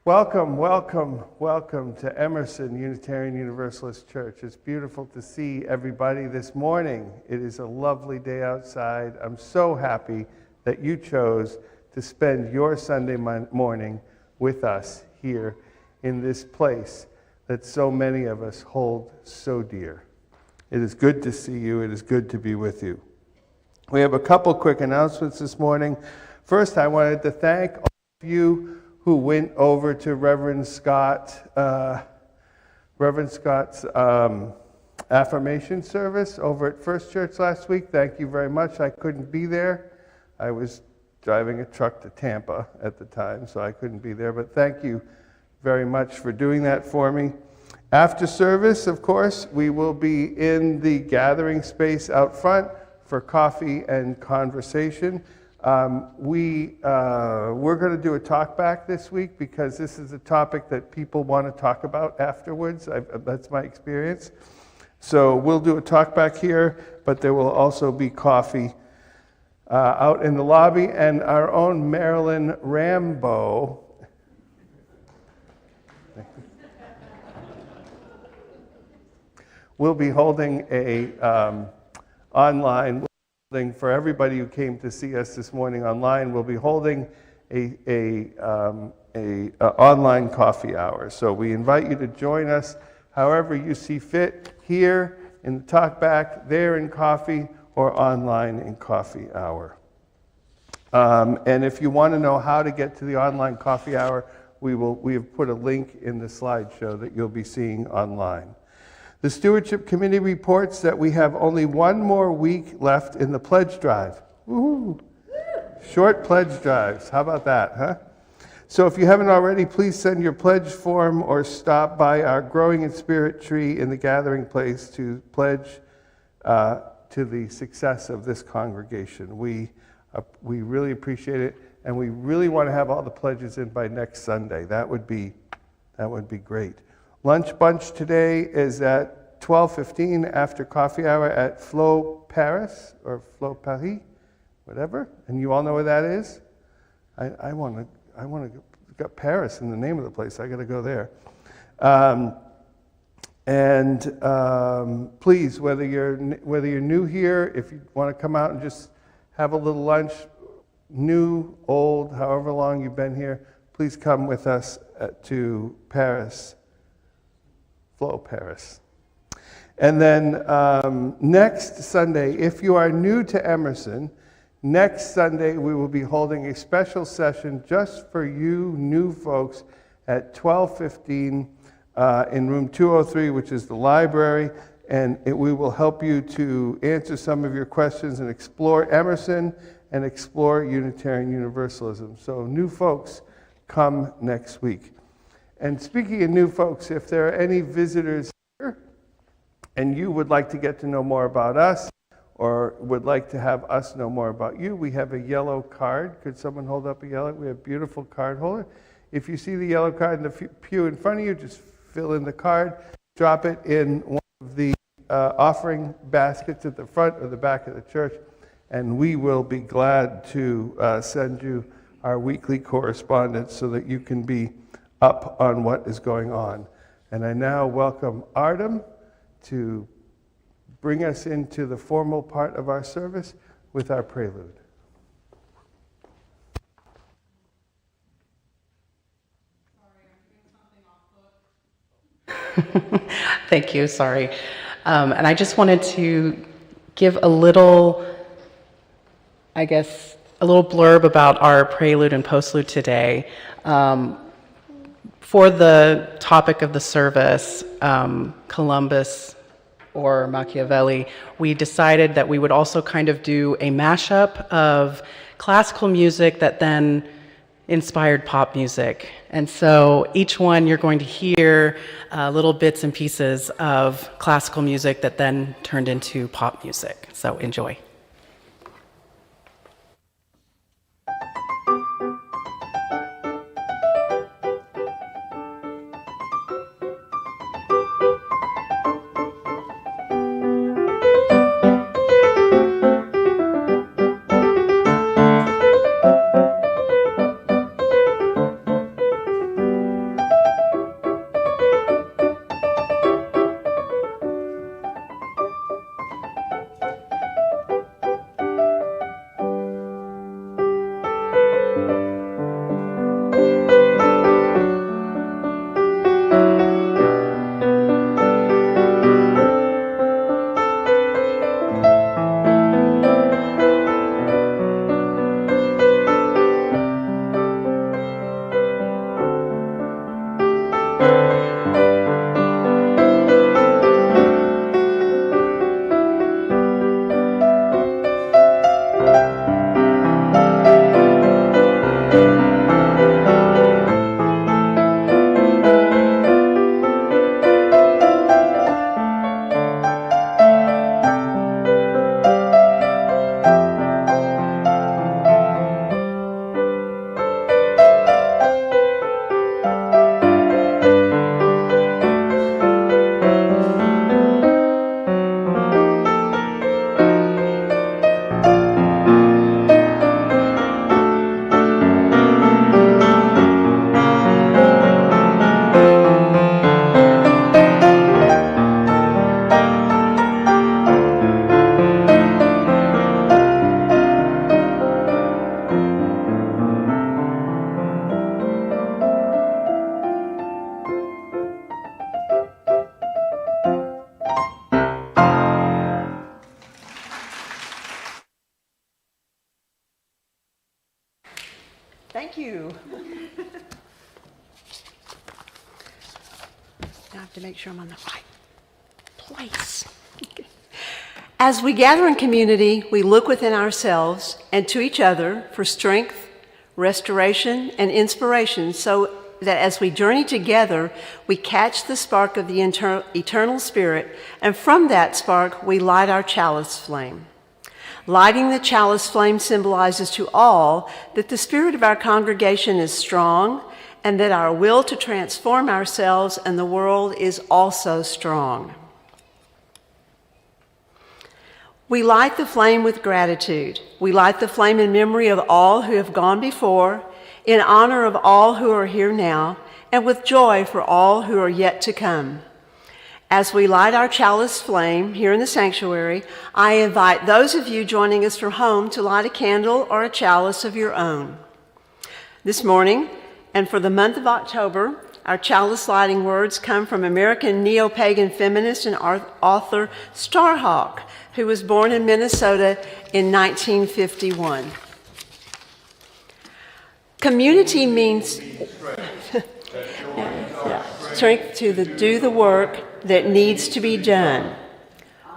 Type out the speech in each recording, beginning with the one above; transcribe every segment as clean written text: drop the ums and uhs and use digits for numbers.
Welcome, welcome, welcome to Emerson Unitarian Universalist Church. It's beautiful to see everybody this morning. It is a lovely day outside. I'm so happy that you chose to spend your Sunday morning with us here in this place that so many of us hold so dear. It is good to see you. It is good to be with you. We have a couple quick announcements this morning. First, I wanted to thank all of you who went over to Reverend Scott's affirmation service over at First Church last week. Thank you very much. I couldn't be there. I was driving a truck to Tampa at the time, so I couldn't be there. But thank you very much for doing that for me. After service, of course, we will be in the gathering space out front for coffee and conversation. We're going to do a talk back this week because this is a topic that people want to talk about afterwards. That's my experience. So we'll do a talk back here, but there will also be coffee out in the lobby, and our own Marilyn Rambo will be holding a online for everybody who came to see us this morning online. We'll be holding a online coffee hour. So we invite you to join us however you see fit, here in the talk back, there in coffee, or online in coffee hour. And if you want to know how to get to the online coffee hour, we have put a link in the slideshow that you'll be seeing online. The Stewardship Committee reports that we have only one more week left in the pledge drive. Woo-hoo. Short pledge drives. How about that, huh? So if you haven't already, please send your pledge form or stop by our Growing in Spirit tree in the gathering place to pledge to the success of this congregation. We really appreciate it, and we really want to have all the pledges in by next Sunday. That would be great. Lunch bunch today is at 12:15 after coffee hour at Flo Paris, or Flo Paris, whatever. And you all know where that is? I want to got Paris in the name of the place. I got to go there. Please, whether you're new here, if you want to come out and just have a little lunch, new, old, however long you've been here, please come with us to Paris. Flo Paris. And then next Sunday, if you are new to Emerson, next Sunday we will be holding a special session just for you new folks at 12:15 in room 203, which is the library, and we will help you to answer some of your questions and explore Emerson and explore Unitarian Universalism. So new folks, come next week. And speaking of new folks, if there are any visitors here and you would like to get to know more about us or would like to have us know more about you, we have a yellow card. Could someone hold up a yellow? We have a beautiful card holder. If you see the yellow card in the pew in front of you, just fill in the card, drop it in one of the offering baskets at the front or the back of the church, and we will be glad to send you our weekly correspondence so that you can be up on what is going on. And I now welcome Artem to bring us into the formal part of our service with our prelude. Thank you, sorry. And I just wanted to give a little blurb about our prelude and postlude today. For the topic of the service, Columbus or Machiavelli, we decided that we would also kind of do a mashup of classical music that then inspired pop music. And so each one you're going to hear little bits and pieces of classical music that then turned into pop music. So enjoy. to make sure I'm on the right place. As we gather in community, we look within ourselves and to each other for strength, restoration, and inspiration, so that as we journey together, we catch the spark of the eternal spirit, and from that spark, we light our chalice flame. Lighting the chalice flame symbolizes to all that the spirit of our congregation is strong and that our will to transform ourselves and the world is also strong. We light the flame with gratitude. We light the flame in memory of all who have gone before, in honor of all who are here now, and with joy for all who are yet to come. As we light our chalice flame here in the sanctuary, I invite those of you joining us from home to light a candle or a chalice of your own. This morning, and for the month of October, our chalice lighting words come from American neo-pagan feminist and author Starhawk, who was born in Minnesota in 1951. Community means strength to do the work that needs to be done,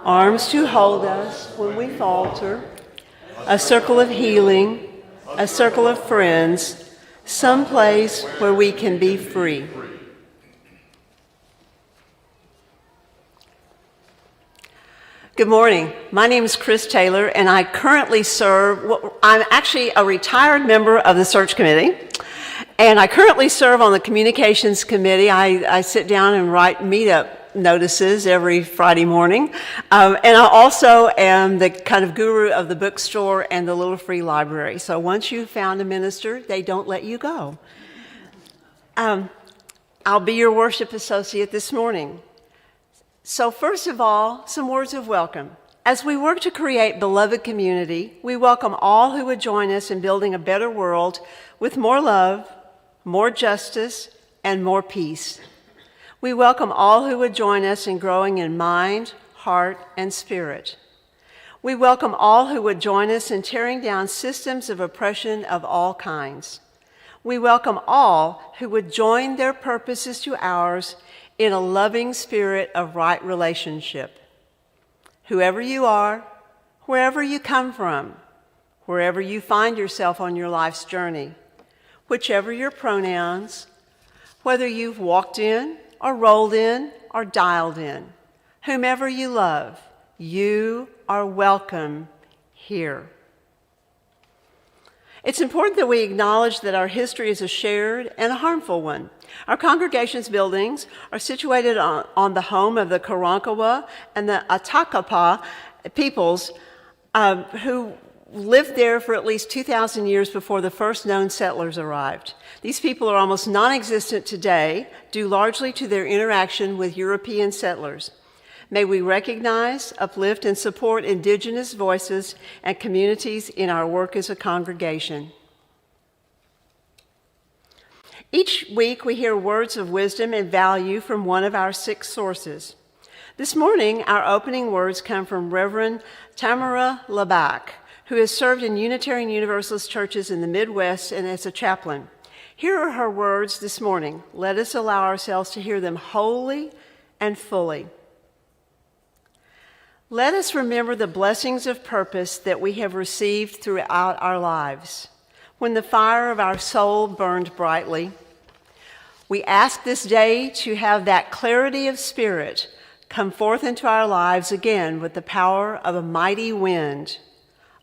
arms to hold us when we falter, a circle of healing, a circle of friends, some place where we can be free. Good morning. My name is Chris Taylor, and I currently I'm actually a retired member of the search committee, and I currently serve on the communications committee. I sit down and write meetup notices every Friday morning, and I also am the kind of guru of the bookstore and the Little Free Library. So once you've found a minister, they don't let you go. I'll be your worship associate this morning. So first of all, some words of welcome. As we work to create beloved community, we welcome all who would join us in building a better world with more love, more justice, and more peace. We welcome all who would join us in growing in mind, heart, and spirit. We welcome all who would join us in tearing down systems of oppression of all kinds. We welcome all who would join their purposes to ours in a loving spirit of right relationship. Whoever you are, wherever you come from, wherever you find yourself on your life's journey, whichever your pronouns, whether you've walked in or rolled in or dialed in, whomever you love, you are welcome here. It's important that we acknowledge that our history is a shared and a harmful one. Our congregation's buildings are situated on the home of the Karankawa and the Atakapa peoples who lived there for at least 2,000 years before the first known settlers arrived. These people are almost non-existent today, due largely to their interaction with European settlers. May we recognize, uplift, and support Indigenous voices and communities in our work as a congregation. Each week, we hear words of wisdom and value from one of our 6 sources. This morning, our opening words come from Reverend Tamara Laback, who has served in Unitarian Universalist churches in the Midwest and as a chaplain. Here are her words this morning. Let us allow ourselves to hear them wholly and fully. Let us remember the blessings of purpose that we have received throughout our lives. When the fire of our soul burned brightly, we ask this day to have that clarity of spirit come forth into our lives again with the power of a mighty wind,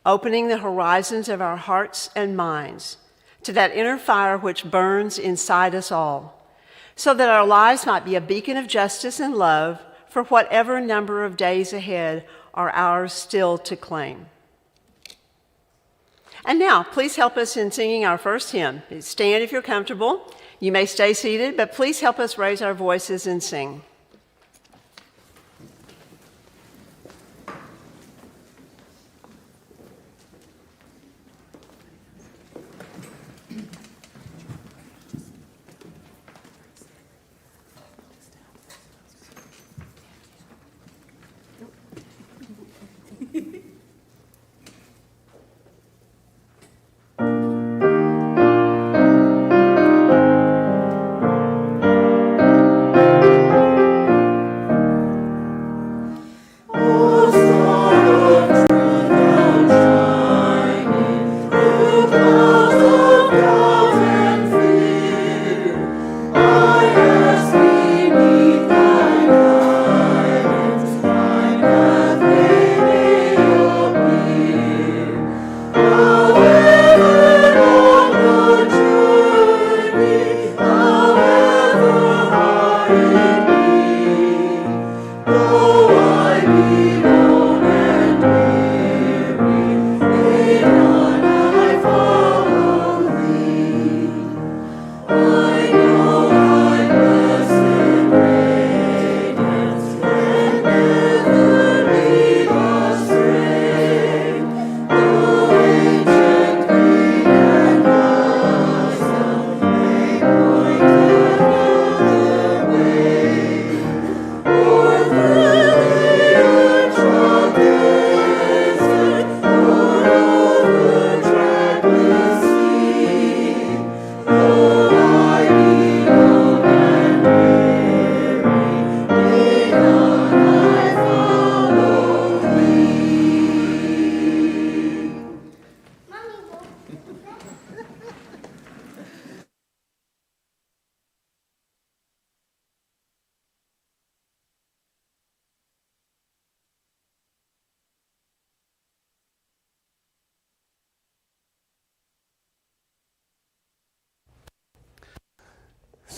opening the horizons of our hearts and minds to that inner fire which burns inside us all, so that our lives might be a beacon of justice and love for whatever number of days ahead are ours still to claim. And now, please help us in singing our first hymn. Stand if you're comfortable. You may stay seated, but please help us raise our voices and sing.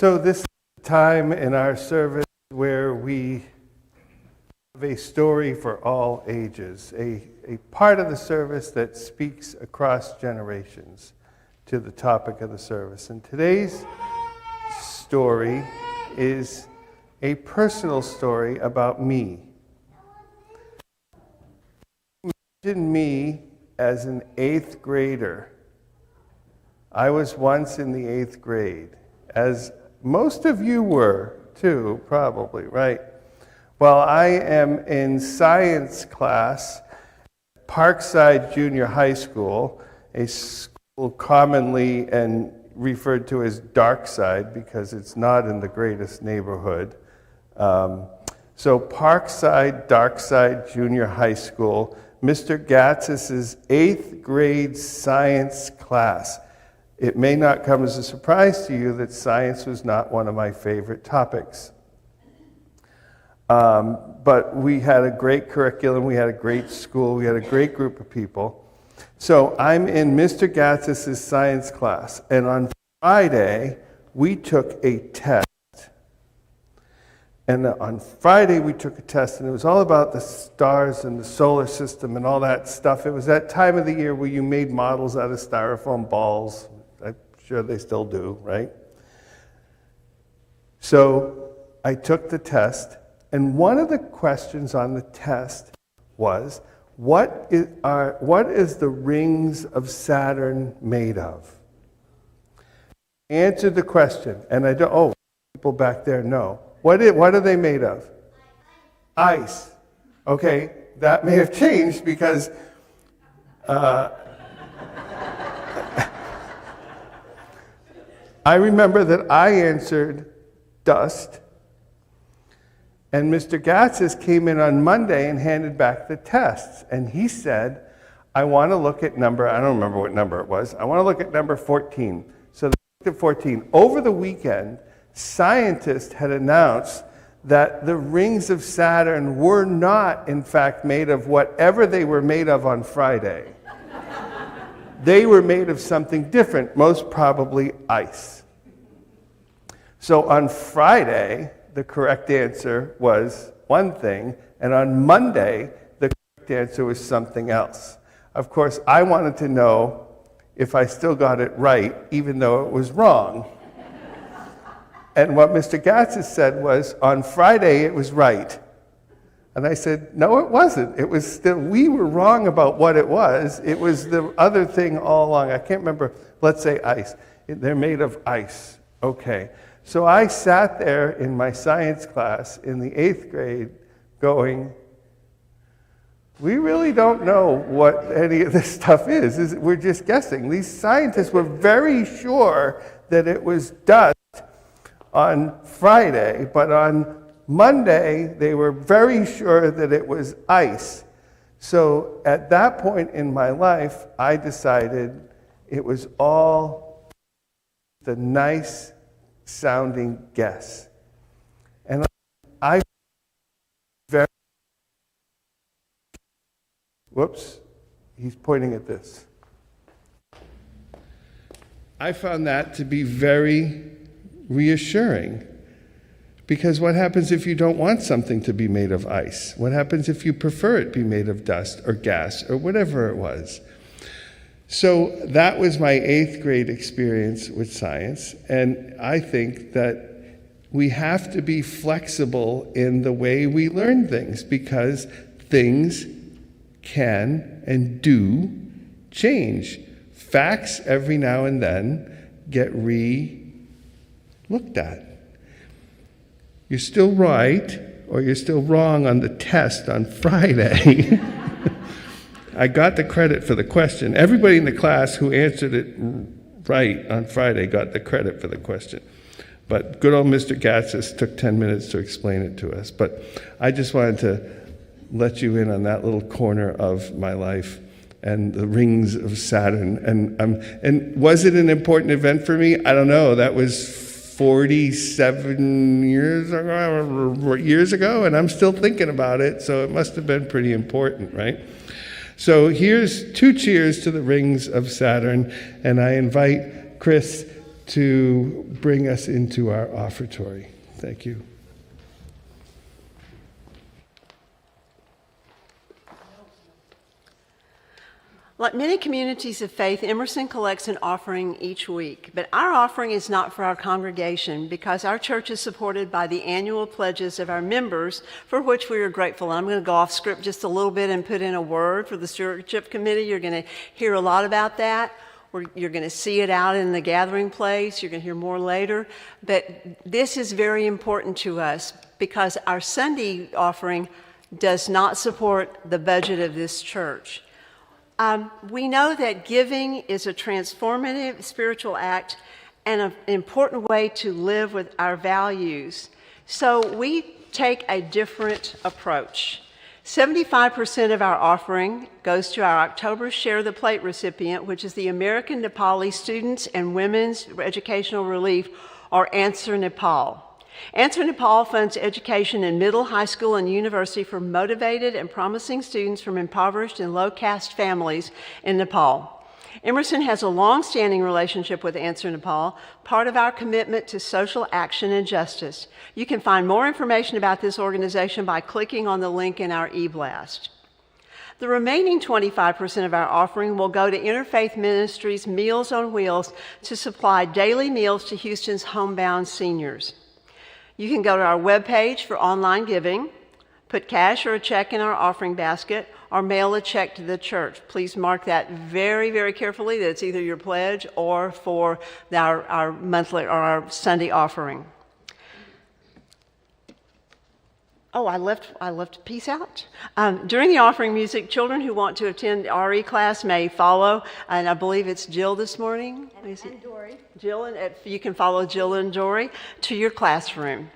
So this is a time in our service where we have a story for all ages, a part of the service that speaks across generations to the topic of the service. And today's story is a personal story about me. Imagine me as an 8th grader. I was once in the 8th grade, as most of you were too, probably, right? Well, I am in science class at Parkside Junior High School, a school commonly and referred to as Darkside because it's not in the greatest neighborhood. So Parkside, Darkside Junior High School, Mr. Gatzis' 8th grade science class. It may not come as a surprise to you that science was not one of my favorite topics. But we had a great curriculum, we had a great school, we had a great group of people. So I'm in Mr. Gatzis' science class, and on Friday, we took a test. And on Friday, we took a test, and it was all about the stars and the solar system and all that stuff. It was that time of the year where you made models out of styrofoam balls. I'm sure they still do, right? So I took the test, and one of the questions on the test was, what is the rings of Saturn made of? Answer the question, and people back there know. What are they made of? Ice. Okay, that may have changed because I remember that I answered dust, and Mr. Gatzis came in on Monday and handed back the tests, and he said, I want to look at number, I don't remember what number it was, I want to look at number 14. So they looked at 14. Over the weekend, scientists had announced that the rings of Saturn were not, in fact, made of whatever they were made of on Friday. They were made of something different, most probably ice. So on Friday, the correct answer was one thing, and on Monday, the correct answer was something else. Of course, I wanted to know if I still got it right, even though it was wrong. And what Mr. Gatzis said was, on Friday it was right. And I said, no, it wasn't. It was still, we were wrong about what it was. It was the other thing all along. I can't remember, let's say ice. They're made of ice. Okay. So I sat there in my science class in the 8th grade going, we really don't know what any of this stuff is. We're just guessing. These scientists were very sure that it was dust on Friday, but on Monday, they were very sure that it was ice. So at that point in my life, I decided it was all the nice sounding guess. And I very, whoops, he's pointing at this. I found that to be very reassuring, because what happens if you don't want something to be made of ice? What happens if you prefer it be made of dust or gas or whatever it was? So that was my 8th grade experience with science, and I think that we have to be flexible in the way we learn things, because things can and do change. Facts every now and then get looked at. You're still right, or you're still wrong on the test on Friday. I got the credit for the question. Everybody in the class who answered it right on Friday got the credit for the question. But good old Mr. Gatzis took 10 minutes to explain it to us. But I just wanted to let you in on that little corner of my life and the rings of Saturn. And was it an important event for me? I don't know. That was 47 years ago, and I'm still thinking about it, so it must have been pretty important, right? So here's 2 cheers to the rings of Saturn, and I invite Chris to bring us into our offertory. Thank you. Like many communities of faith, Emerson collects an offering each week, but our offering is not for our congregation because our church is supported by the annual pledges of our members, for which we are grateful. I'm going to go off script just a little bit and put in a word for the stewardship committee. You're going to hear a lot about that. You're going to see it out in the gathering place. You're going to hear more later. But this is very important to us because our Sunday offering does not support the budget of this church. We know that giving is a transformative spiritual act and an important way to live with our values. So we take a different approach. 75% of our offering goes to our October Share the Plate recipient, which is the American Nepali Students and Women's Educational Relief, or Answer Nepal. Answer Nepal funds education in middle, high school, and university for motivated and promising students from impoverished and low-caste families in Nepal. Emerson has a long-standing relationship with Answer Nepal, part of our commitment to social action and justice. You can find more information about this organization by clicking on the link in our e-blast. The remaining 25% of our offering will go to Interfaith Ministries Meals on Wheels to supply daily meals to Houston's homebound seniors. You can go to our webpage for online giving, put cash or a check in our offering basket, or mail a check to the church. Please mark that very, very carefully that it's either your pledge or for our monthly or our Sunday offering. Oh, I left a piece out. During the offering music, children who want to attend RE class may follow, and I believe it's Jill this morning. And Dory. Jill, and you can follow Jill and Dory to your classroom.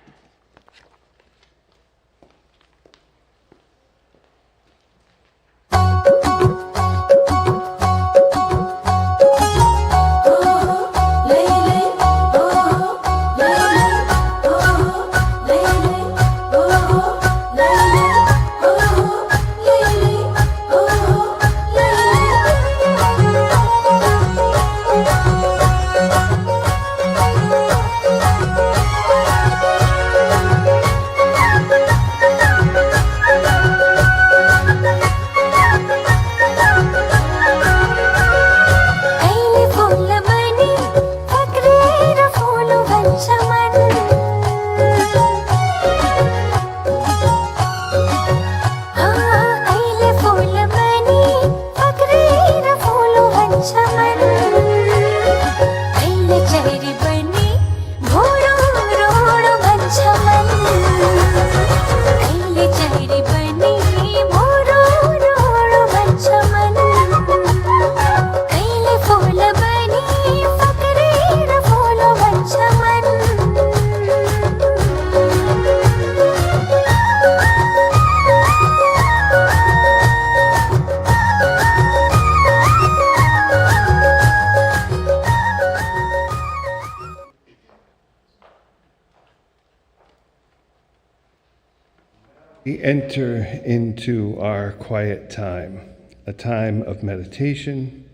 We enter into our quiet time, a time of meditation,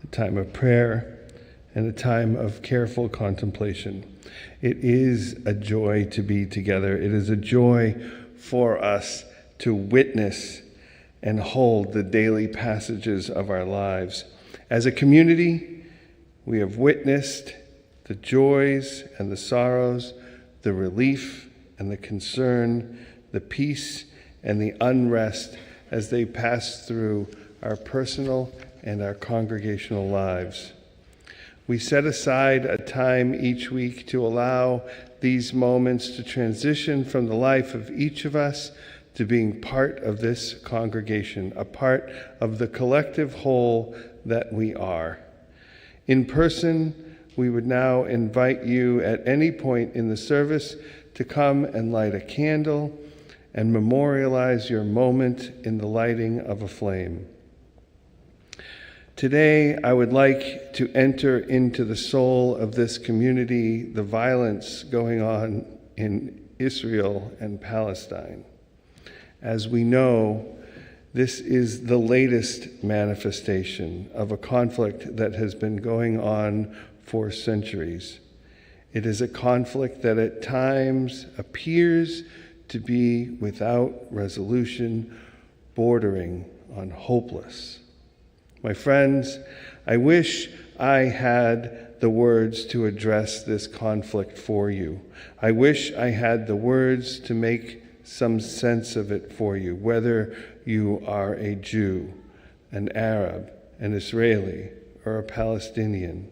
a time of prayer, and a time of careful contemplation. It is a joy to be together. It is a joy for us to witness and hold the daily passages of our lives. As a community, we have witnessed the joys and the sorrows, the relief and the concern, the peace and the unrest as they pass through our personal and our congregational lives. We set aside a time each week to allow these moments to transition from the life of each of us to being part of this congregation, a part of the collective whole that we are. In person, we would now invite you at any point in the service to come and light a candle and memorialize your moment in the lighting of a flame. Today, I would like to enter into the soul of this community, the violence going on in Israel and Palestine. As we know, this is the latest manifestation of a conflict that has been going on for centuries. It is a conflict that at times appears to be without resolution, bordering on hopeless. My friends, I wish I had the words to address this conflict for you. I wish I had the words to make some sense of it for you, whether you are a Jew, an Arab, an Israeli, or a Palestinian.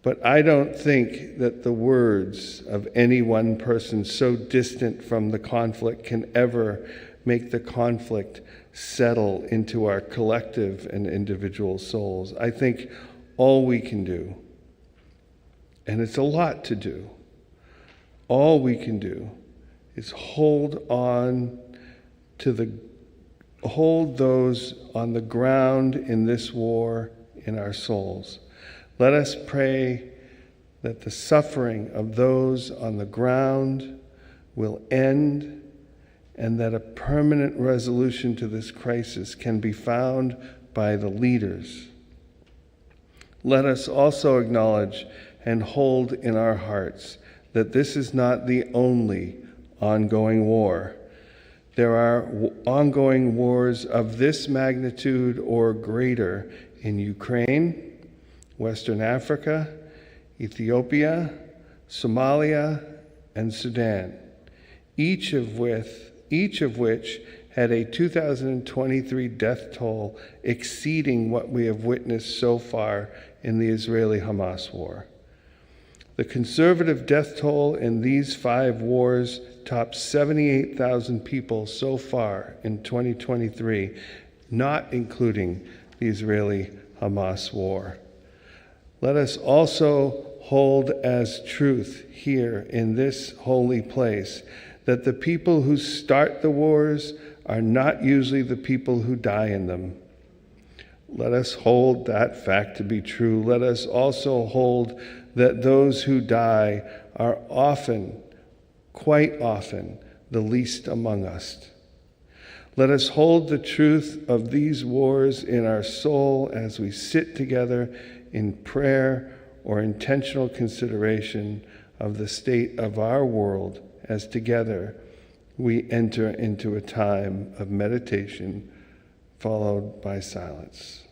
But I don't think that the words of any one person so distant from the conflict can ever make the conflict settle into our collective and individual souls. I think all we can do, and it's a lot to do, all we can do is hold those on the ground in this war in our souls. Let us pray that the suffering of those on the ground will end and that a permanent resolution to this crisis can be found by the leaders. Let us also acknowledge and hold in our hearts that this is not the only ongoing war. There are ongoing wars of this magnitude or greater in Ukraine, Western Africa, Ethiopia, Somalia, and Sudan, each of which had a 2023 death toll exceeding what we have witnessed so far in the Israeli-Hamas war. The conservative death toll in these 5 wars tops 78,000 people so far in 2023, not including the Israeli-Hamas war. Let us also hold as truth here in this holy place that the people who start the wars are not usually the people who die in them. Let us hold that fact to be true. Let us also hold that those who die are often, quite often, the least among us. Let us hold the truth of these wars in our soul as we sit together in prayer or intentional consideration of the state of our world as together we enter into a time of meditation followed by silence.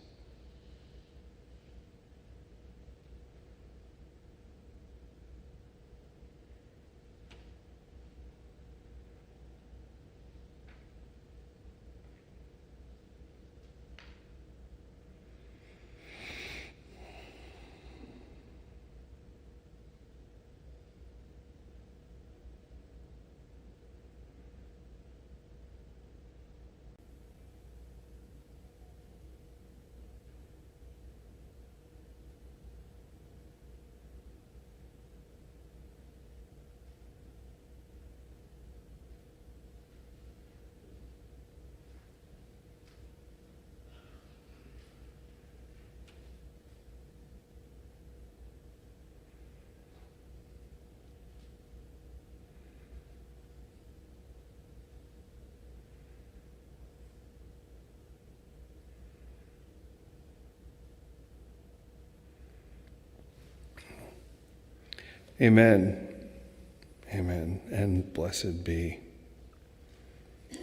Amen. Amen. And blessed be. It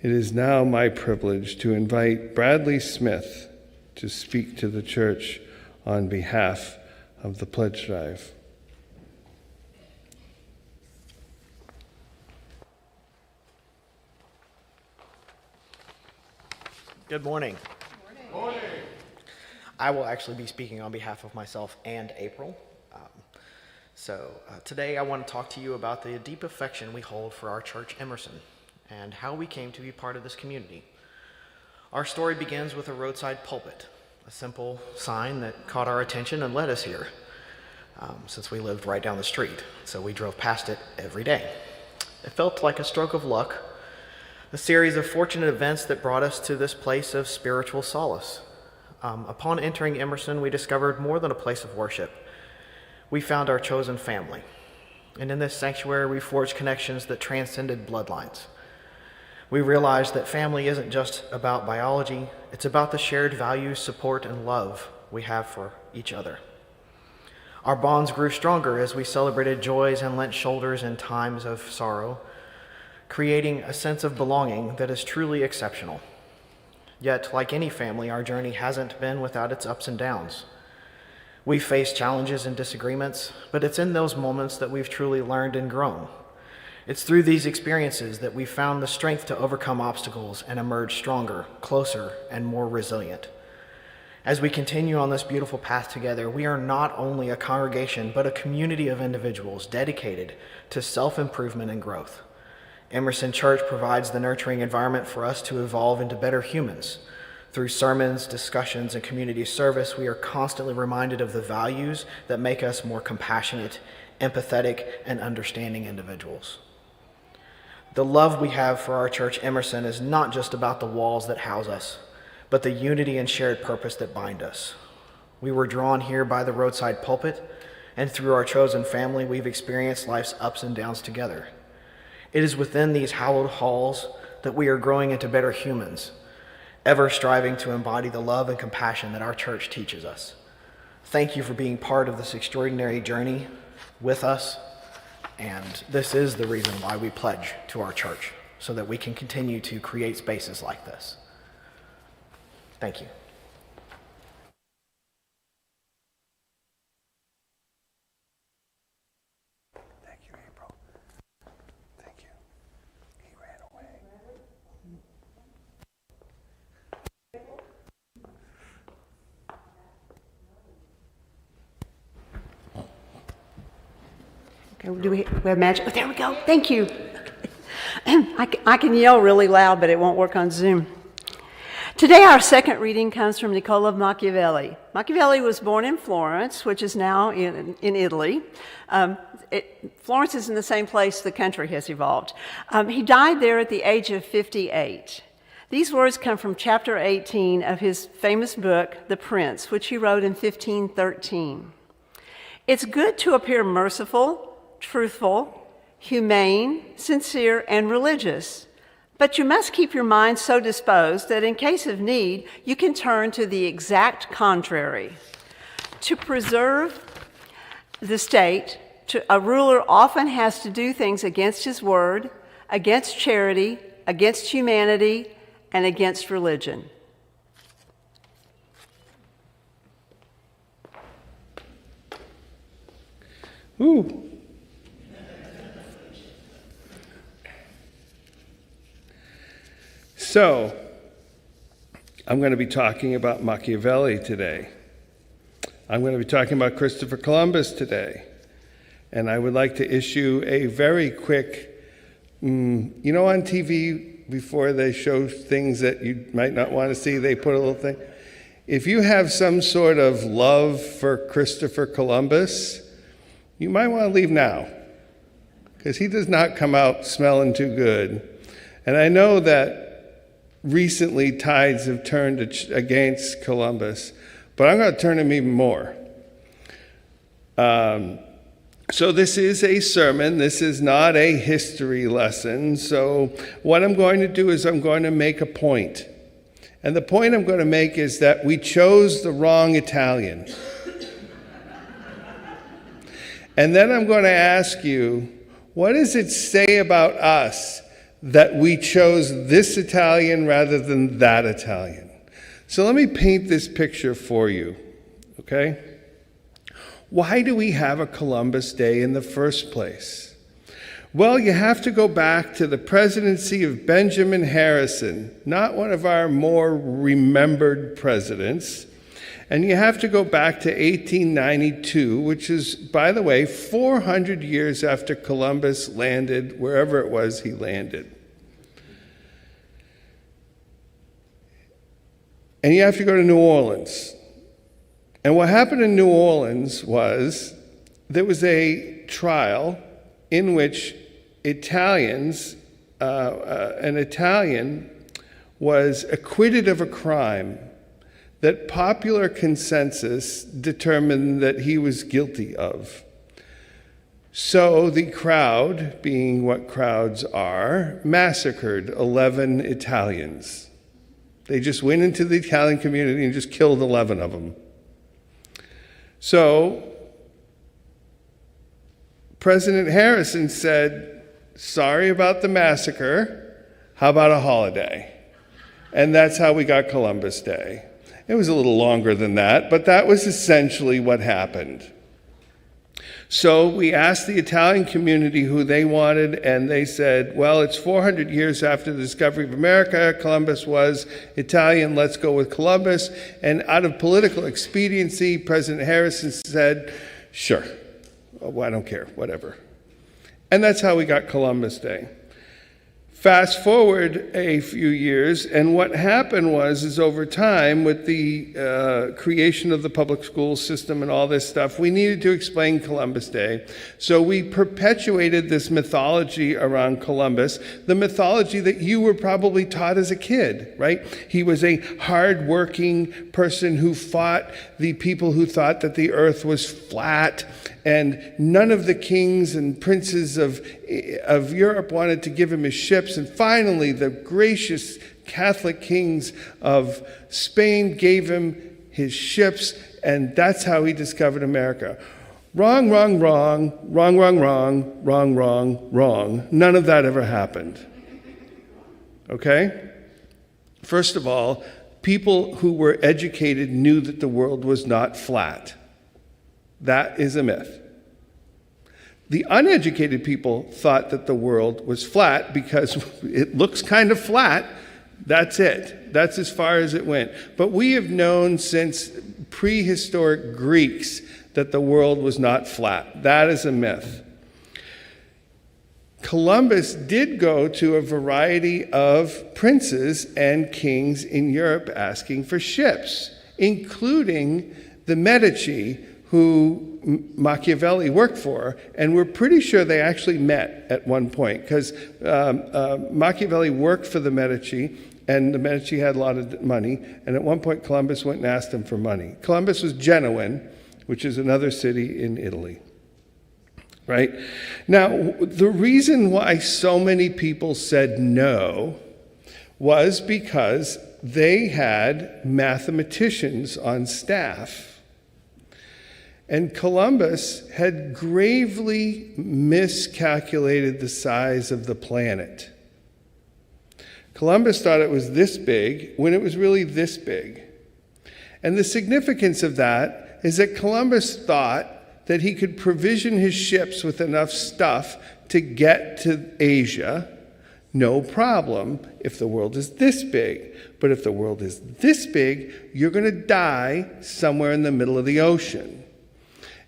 is now my privilege to invite Bradley Smith to speak to the church on behalf of the pledge drive. Good morning. Good morning. I will actually be speaking on behalf of myself and April. Today I want to talk to you about the deep affection we hold for our church, Emerson, and how we came to be part of this community. Our story begins with a roadside pulpit, a simple sign that caught our attention and led us here, since we lived right down the street, so we drove past it every day. It felt like a stroke of luck, a series of fortunate events that brought us to this place of spiritual solace. Upon entering Emerson, we discovered more than a place of worship. We found our chosen family, and in this sanctuary we forged connections that transcended bloodlines. We realized that family isn't just about biology, it's about the shared values, support, and love we have for each other. Our bonds grew stronger as we celebrated joys and lent shoulders in times of sorrow, creating a sense of belonging that is truly exceptional. Yet, like any family, our journey hasn't been without its ups and downs. We've faced challenges and disagreements, but it's in those moments that we've truly learned and grown. It's through these experiences that we've found the strength to overcome obstacles and emerge stronger, closer, and more resilient. As we continue on this beautiful path together, we are not only a congregation, but a community of individuals dedicated to self-improvement and growth. Emerson Church provides the nurturing environment for us to evolve into better humans. Through sermons, discussions, and community service, we are constantly reminded of the values that make us more compassionate, empathetic, and understanding individuals. The love we have for our church, Emerson, is not just about the walls that house us, but the unity and shared purpose that bind us. We were drawn here by the roadside pulpit, and through our chosen family, we've experienced life's ups and downs together. It is within these hallowed halls that we are growing into better humans, ever striving to embody the love and compassion that our church teaches us. Thank you for being part of this extraordinary journey with us, and this is the reason why we pledge to our church, so that we can continue to create spaces like this. Thank you. Thank you, April. Thank you. He ran away. Okay, do we have magic? Oh, there we go. Thank you. I can yell really loud, but it won't work on Zoom. Today, our second reading comes from Niccolò of Machiavelli. Machiavelli was born in Florence, which is now in Italy. Florence is in the same place the country has evolved. He died there at the age of 58. These words come from chapter 18 of his famous book, The Prince, which he wrote in 1513. It's good to appear merciful, truthful, humane, sincere, and religious. But you must keep your mind so disposed that in case of need, you can turn to the exact contrary. To preserve the state, a ruler often has to do things against his word, against charity, against humanity, and against religion. Ooh. So, I'm going to be talking about Machiavelli today. I'm going to be talking about Christopher Columbus today. And I would like to issue a very quick, on TV, before they show things that you might not want to see, they put a little thing. If you have some sort of love for Christopher Columbus, you might want to leave now, because he does not come out smelling too good. And I know that recently tides have turned against Columbus, but I'm going to turn him even more. So this is a sermon. This is not a history lesson. So what I'm going to do is I'm going to make a point. And the point I'm going to make is that we chose the wrong Italian. And then I'm going to ask you, what does it say about us that we chose this Italian rather than that Italian? So let me paint this picture for you, okay? Why do we have a Columbus Day in the first place? Well, you have to go back to the presidency of Benjamin Harrison, not one of our more remembered presidents. And you have to go back to 1892, which is, by the way, 400 years after Columbus landed wherever it was he landed. And you have to go to New Orleans. And what happened in New Orleans was there was a trial in which an Italian was acquitted of a crime that popular consensus determined that he was guilty of. So the crowd, being what crowds are, massacred 11 Italians. They just went into the Italian community and just killed 11 of them. So President Harrison said, sorry about the massacre, how about a holiday? And that's how we got Columbus Day. It was a little longer than that, but that was essentially what happened. So we asked the Italian community who they wanted, and they said, well, it's 400 years after the discovery of America. Columbus was Italian. Let's go with Columbus. And out of political expediency, President Harrison said, sure. Oh, I don't care, whatever. And that's how we got Columbus Day. Fast forward a few years, and what happened is over time, with the creation of the public school system and all this stuff, we needed to explain Columbus Day. So we perpetuated this mythology around Columbus, the mythology that you were probably taught as a kid, right? He was a hard-working person who fought the people who thought that the earth was flat, and none of the kings and princes of Europe wanted to give him his ships. And finally, the gracious Catholic kings of Spain gave him his ships, and that's how he discovered America. Wrong, wrong, wrong, wrong, wrong, wrong, wrong, wrong, wrong. None of that ever happened. Okay? First of all, people who were educated knew that the world was not flat. That is a myth. The uneducated people thought that the world was flat because it looks kind of flat. That's it. That's as far as it went. But we have known since prehistoric Greeks that the world was not flat. That is a myth. Columbus did go to a variety of princes and kings in Europe asking for ships, including the Medici, who Machiavelli worked for, and we're pretty sure they actually met at one point, because Machiavelli worked for the Medici, and the Medici had a lot of money, and at one point Columbus went and asked them for money. Columbus was Genoan, which is another city in Italy. Right? Now, the reason why so many people said no was because they had mathematicians on staff. And Columbus had gravely miscalculated the size of the planet. Columbus thought it was this big when it was really this big. And the significance of that is that Columbus thought that he could provision his ships with enough stuff to get to Asia, no problem, if the world is this big. But if the world is this big, you're going to die somewhere in the middle of the ocean.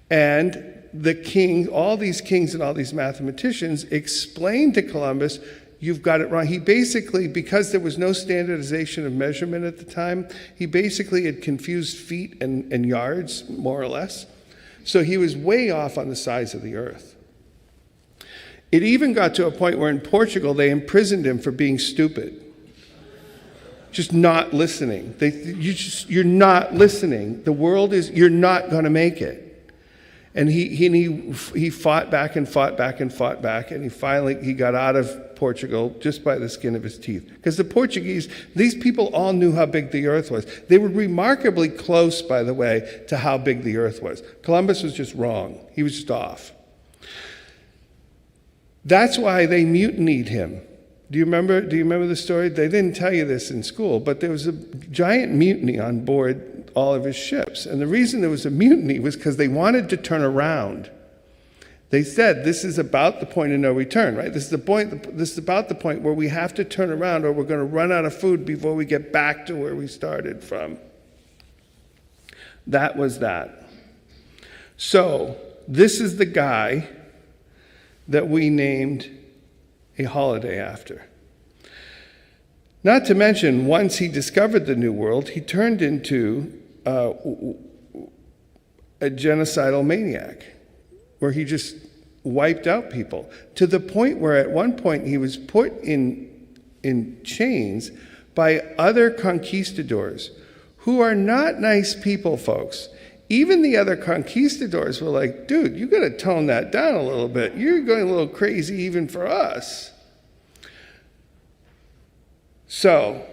And the king, all these kings and all these mathematicians explained to Columbus, you've got it wrong. He basically, because there was no standardization of measurement at the time, he basically had confused feet and yards, more or less. So he was way off on the size of the earth. It even got to a point where in Portugal they imprisoned him for being stupid. Just not listening. You're not listening. The world is, you're not going to make it. And he fought back and fought back and fought back, and he got out of Portugal just by the skin of his teeth. Because the Portuguese, these people all knew how big the earth was. They were remarkably close, by the way, to how big the earth was. Columbus was just wrong. He was just off. That's why they mutinied him. Do you remember the story? They didn't tell you this in school, but there was a giant mutiny on board all of his ships. And the reason there was a mutiny was because they wanted to turn around. They said, this is about the point of no return, right? This is about the point where we have to turn around or we're going to run out of food before we get back to where we started from. That was that. So, this is the guy that we named a holiday after. Not to mention, once he discovered the New World, he turned into a genocidal maniac, where he just wiped out people, to the point where at one point he was put in chains by other conquistadors, who are not nice people, folks. Even the other conquistadors were like, dude, you got to tone that down a little bit. You're going a little crazy even for us. So,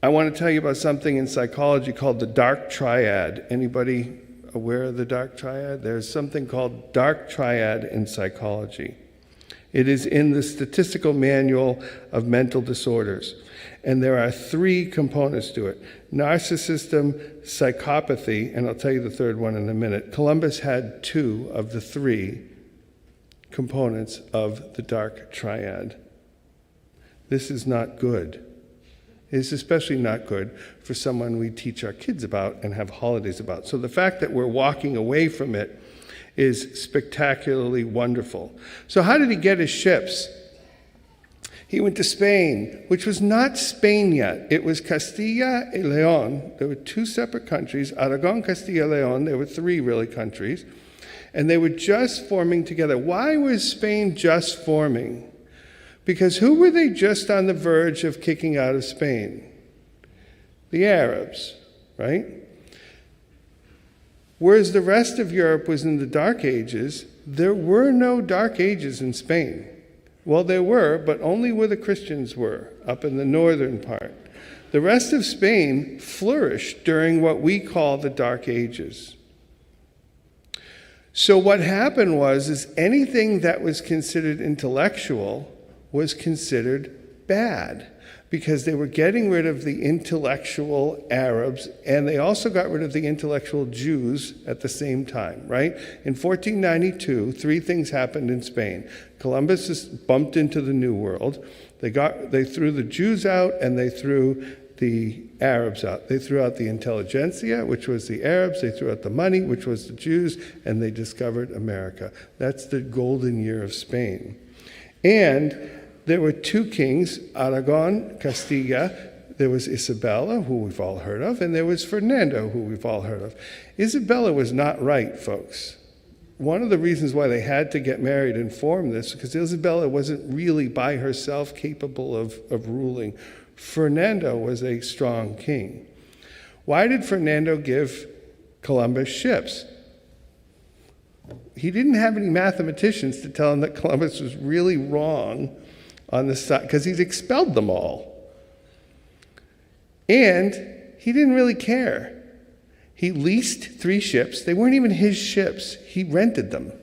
I want to tell you about something in psychology called the dark triad. Anybody aware of the dark triad? There's something called dark triad in psychology. It is in the Statistical Manual of Mental Disorders. And there are 3 components to it: narcissism, psychopathy, and I'll tell you the third one in a minute. Columbus had 2 of the 3 components of the dark triad. This is not good. It's especially not good for someone we teach our kids about and have holidays about. So the fact that we're walking away from it is spectacularly wonderful. So how did he get his ships? He went to Spain, which was not Spain yet. It was Castilla y León. There were 2 separate countries, Aragon, Castilla y León. There were 3 really countries. And they were just forming together. Why was Spain just forming? Because who were they just on the verge of kicking out of Spain? The Arabs, right? Whereas the rest of Europe was in the Dark Ages, there were no Dark Ages in Spain. Well, there were, but only where the Christians were, up in the northern part. The rest of Spain flourished during what we call the Dark Ages. So what happened was anything that was considered intellectual was considered bad, because they were getting rid of the intellectual Arabs, and they also got rid of the intellectual Jews at the same time, right? In 1492, 3 things happened in Spain. Columbus just bumped into the New World. They threw the Jews out, and they threw the Arabs out. They threw out the intelligentsia, which was the Arabs. They threw out the money, which was the Jews, and they discovered America. That's the golden year of Spain. And there were 2 kings, Aragon, Castilla. There was Isabella, who we've all heard of, and there was Fernando, who we've all heard of. Isabella was not right, folks. One of the reasons why they had to get married and form this, because Isabella wasn't really by herself capable of ruling. Fernando was a strong king. Why did Fernando give Columbus ships? He didn't have any mathematicians to tell him that Columbus was really wrong on the side, because he's expelled them all. And he didn't really care. He leased 3 ships. They weren't even his ships. He rented them.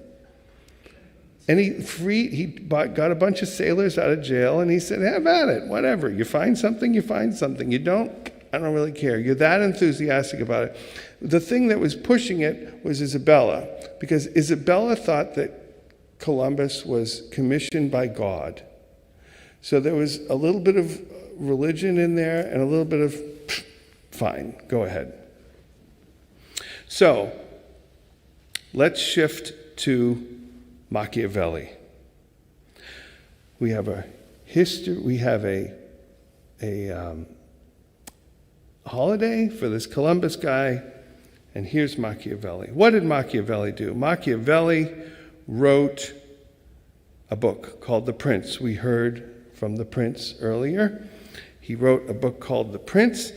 And he got a bunch of sailors out of jail, and he said, have at it, whatever. You find something, you find something. You don't, I don't really care. You're that enthusiastic about it. The thing that was pushing it was Isabella, because Isabella thought that Columbus was commissioned by God. So there was a little bit of religion in there and a little bit of, fine, go ahead. So let's shift to Machiavelli. We have a history, we have a holiday for this Columbus guy, and here's Machiavelli. What did Machiavelli do? Machiavelli wrote a book called The Prince. We heard from The Prince earlier. He wrote a book called The Prince.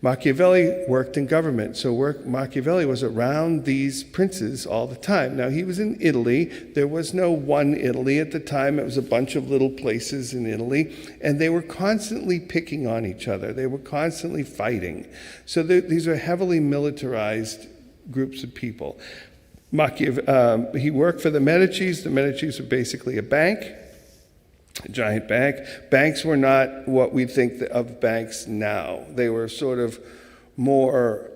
Machiavelli worked in government, so Machiavelli was around these princes all the time. Now, he was in Italy. There was no one Italy at the time. It was a bunch of little places in Italy, and they were constantly picking on each other. They were constantly fighting. So these are heavily militarized groups of people. He worked for the Medicis. The Medicis were basically a bank. A giant bank. Banks were not what we think of banks now. They were sort of more,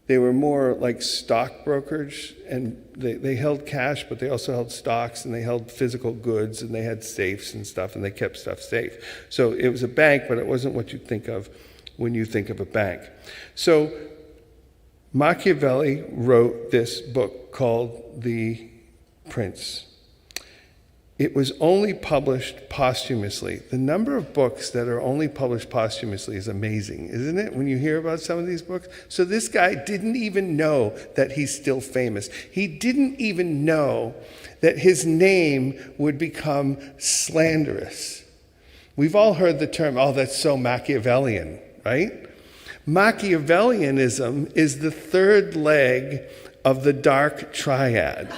they were more like stock brokerage, and they held cash, but they also held stocks, and they held physical goods, and they had safes and stuff, and they kept stuff safe. So it was a bank, but it wasn't what you think of when you think of a bank. So Machiavelli wrote this book called The Prince. It was only published posthumously. The number of books that are only published posthumously is amazing, isn't it, when you hear about some of these books? So this guy didn't even know that he's still famous. He didn't even know that his name would become slanderous. We've all heard the term, oh, that's so Machiavellian, right? Machiavellianism is the 3rd leg of the dark triad.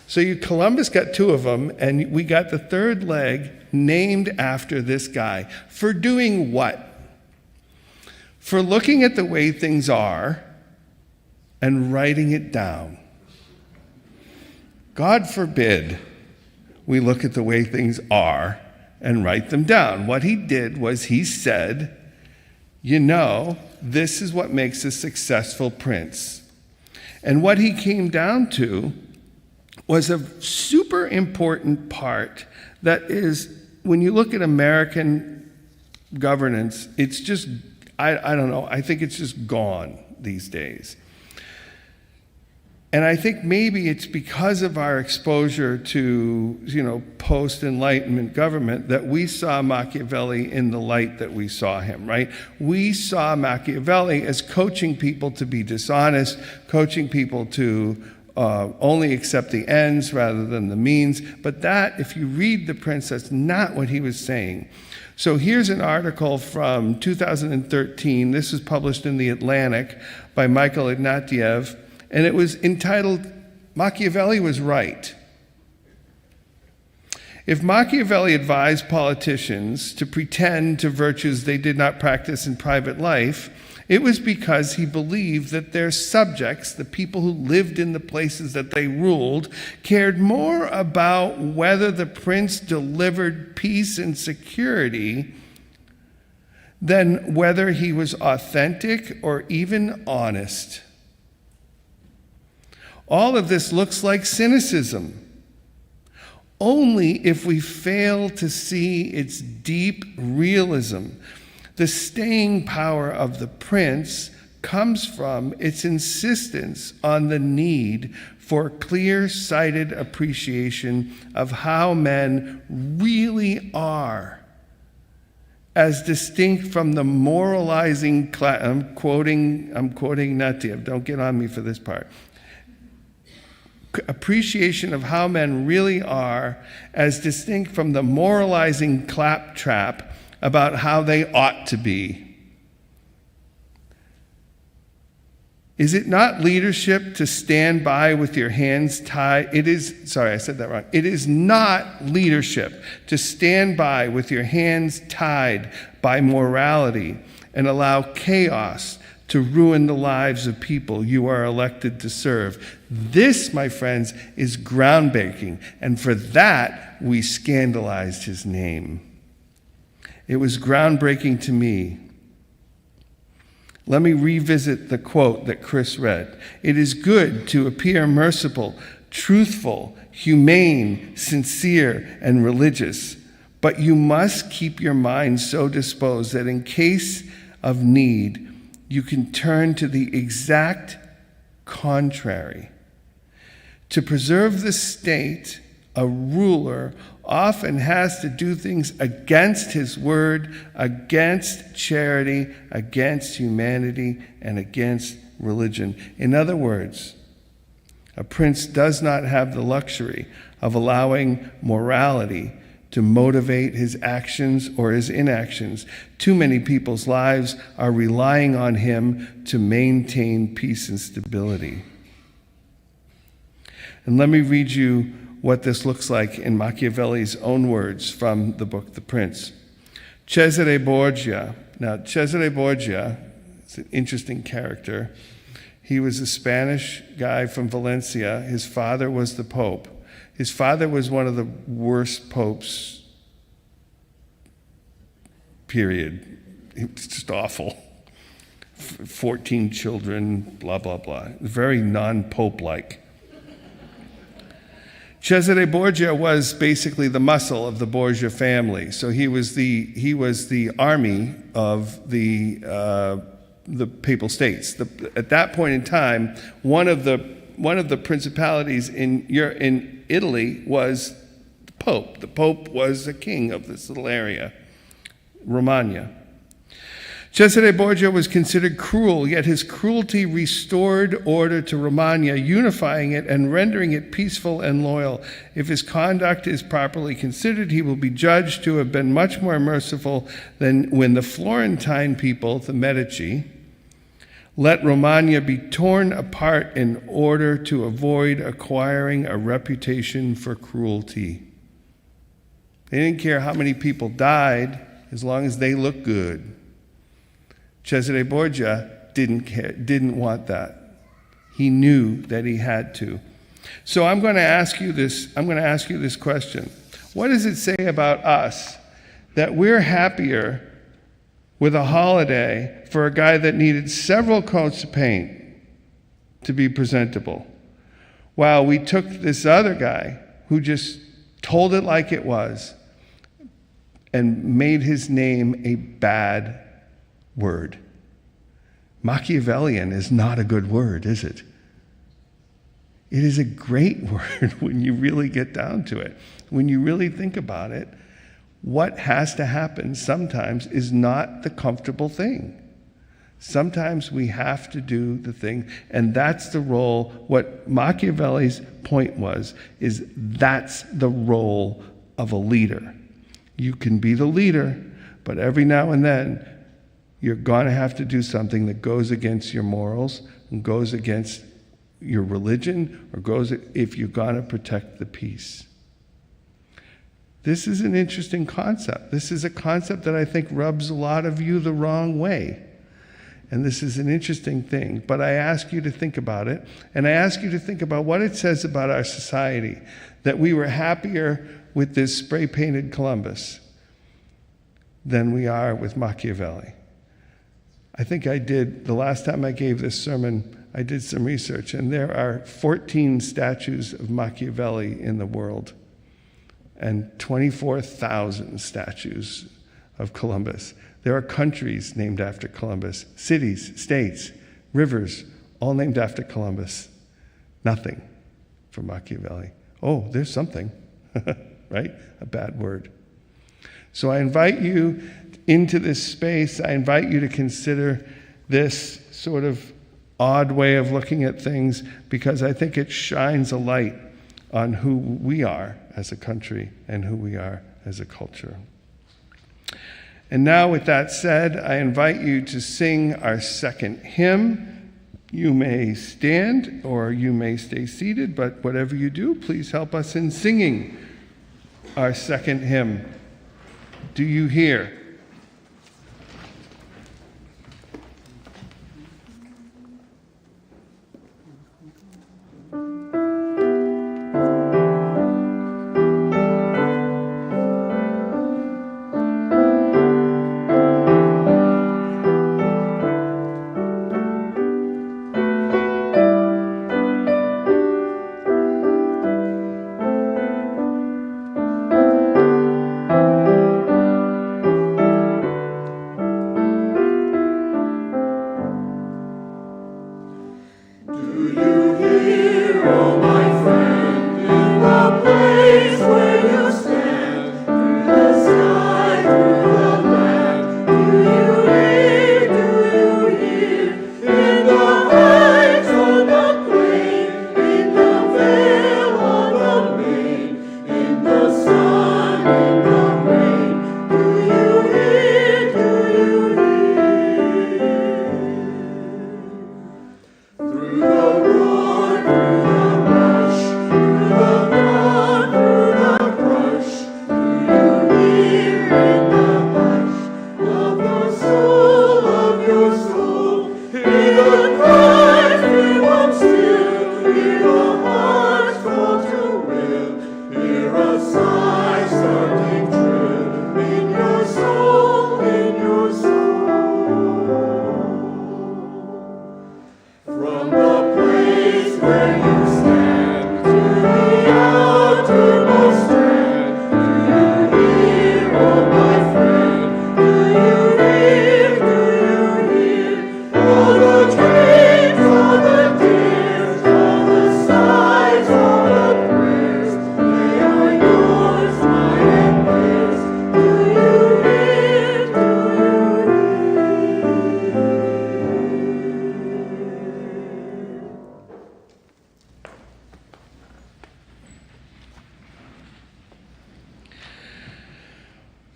So Columbus got 2 of them, and we got the 3rd leg named after this guy. For doing what? For looking at the way things are and writing it down. God forbid we look at the way things are and write them down. What he did was he said, this is what makes a successful prince. And what he came down to was a super important part that is, when you look at American governance, it's just, I don't know, I think it's just gone these days. And I think maybe it's because of our exposure to, post-Enlightenment government that we saw Machiavelli in the light that we saw him, right? We saw Machiavelli as coaching people to be dishonest, coaching people to only accept the ends rather than the means. But that, if you read The Prince, that's not what he was saying. So here's an article from 2013. This was published in The Atlantic by Michael Ignatieff. And it was entitled, Machiavelli Was Right. If Machiavelli advised politicians to pretend to virtues they did not practice in private life, it was because he believed that their subjects, the people who lived in the places that they ruled, cared more about whether the prince delivered peace and security than whether he was authentic or even honest. All of this looks like cynicism, only if we fail to see its deep realism. The staying power of the prince comes from its insistence on the need for clear-sighted appreciation of how men really are, as distinct from the moralizing I'm quoting Ignatieff, don't get on me for this part. Appreciation of how men really are, as distinct from the moralizing claptrap about how they ought to be. Is it not leadership to stand by with your hands tied? It is not leadership to stand by with your hands tied by morality and allow chaos to ruin the lives of people you are elected to serve. This, my friends, is groundbreaking, and for that, we scandalized his name. It was groundbreaking to me. Let me revisit the quote that Chris read. It is good to appear merciful, truthful, humane, sincere, and religious, but you must keep your mind so disposed that in case of need, you can turn to the exact contrary. To preserve the state, a ruler often has to do things against his word, against charity, against humanity, and against religion. In other words, a prince does not have the luxury of allowing morality to motivate his actions or his inactions. Too many people's lives are relying on him to maintain peace and stability. And let me read you what this looks like in Machiavelli's own words from the book The Prince. Cesare Borgia. Now, Cesare Borgia is an interesting character. He was a Spanish guy from Valencia. His father was the Pope. His father was one of the worst popes, period. It's just awful. 14 children, blah, blah, blah. Very non-pope-like. Cesare Borgia was basically the muscle of the Borgia family. So he was the army of the Papal States. At that point in time, one of the principalities in Italy was the Pope. The Pope was the king of this little area, Romagna. Cesare Borgia was considered cruel, yet his cruelty restored order to Romagna, unifying it and rendering it peaceful and loyal. If his conduct is properly considered, he will be judged to have been much more merciful than when the Florentine people, the Medici, let Romagna be torn apart in order to avoid acquiring a reputation for cruelty. They didn't care how many people died as long as they looked good. Cesare Borgia didn't want that. He knew that he had to. So I'm going to ask you this question. What does it say about us that we're happier with a holiday for a guy that needed several coats of paint to be presentable, while we took this other guy who just told it like it was and made his name a bad word? Machiavellian is not a good word, is it? It is a great word when you really get down to it. When you really think about it, what has to happen sometimes is not the comfortable thing. Sometimes we have to do the thing, and that's the role. What Machiavelli's point was, is that's the role of a leader. You can be the leader, but every now and then, you're going to have to do something that goes against your morals and goes against your religion, or goes if you're going to protect the peace. This is an interesting concept. This is a concept that I think rubs a lot of you the wrong way. And this is an interesting thing. But I ask you to think about it, and I ask you to think about what it says about our society, that we were happier with this spray-painted Columbus than we are with Machiavelli. I think the last time I gave this sermon, I did some research, and there are 14 statues of Machiavelli in the world and 24,000 statues of Columbus. There are countries named after Columbus, cities, states, rivers, all named after Columbus. Nothing for Machiavelli. Oh, there's something, right? A bad word. So I invite you into this space. I invite you to consider this sort of odd way of looking at things, because I think it shines a light on who we are as a country and who we are as a culture. And now, with that said, I invite you to sing our second hymn. You may stand or you may stay seated, but whatever you do, please help us in singing our second hymn. Do you hear?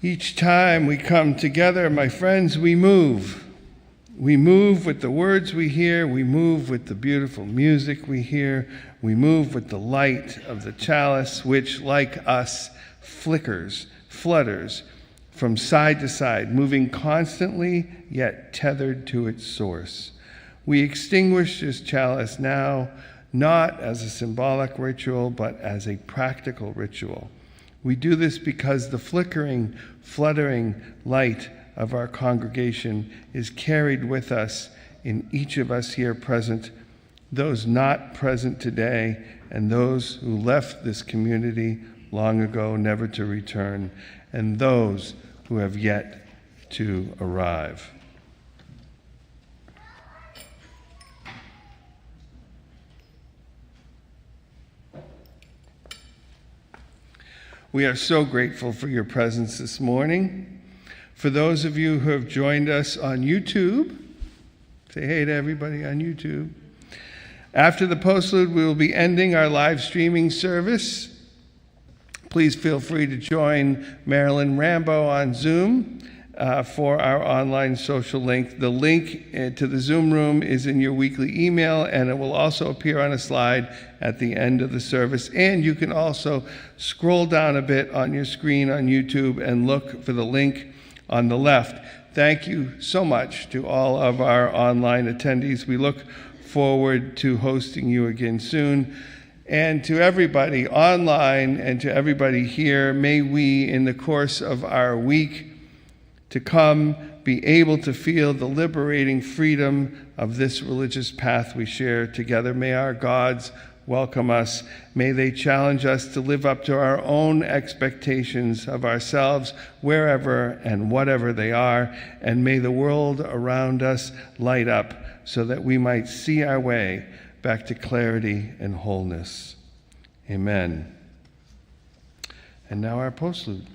Each time we come together, my friends, we move. We move with the words we hear. We move with the beautiful music we hear. We move with the light of the chalice, which, like us, flickers, flutters from side to side, moving constantly, yet tethered to its source. We extinguish this chalice now, not as a symbolic ritual, but as a practical ritual. We do this because the flickering, fluttering light of our congregation is carried with us in each of us here present, those not present today, and those who left this community long ago, never to return, and those who have yet to arrive. We are so grateful for your presence this morning. For those of you who have joined us on YouTube, say hey to everybody on YouTube. After the postlude, we will be ending our live streaming service. Please feel free to join Marilyn Rambo on Zoom for our online social link. The link to the Zoom room is in your weekly email, and it will also appear on a slide at the end of the service. And you can also scroll down a bit on your screen on YouTube and look for the link on the left. Thank you so much to all of our online attendees. We look forward to hosting you again soon. And to everybody online and to everybody here, may we, in the course of our week to come, be able to feel the liberating freedom of this religious path we share together. May our gods welcome us. May they challenge us to live up to our own expectations of ourselves, wherever and whatever they are. And may the world around us light up so that we might see our way back to clarity and wholeness. Amen. And now our postlude.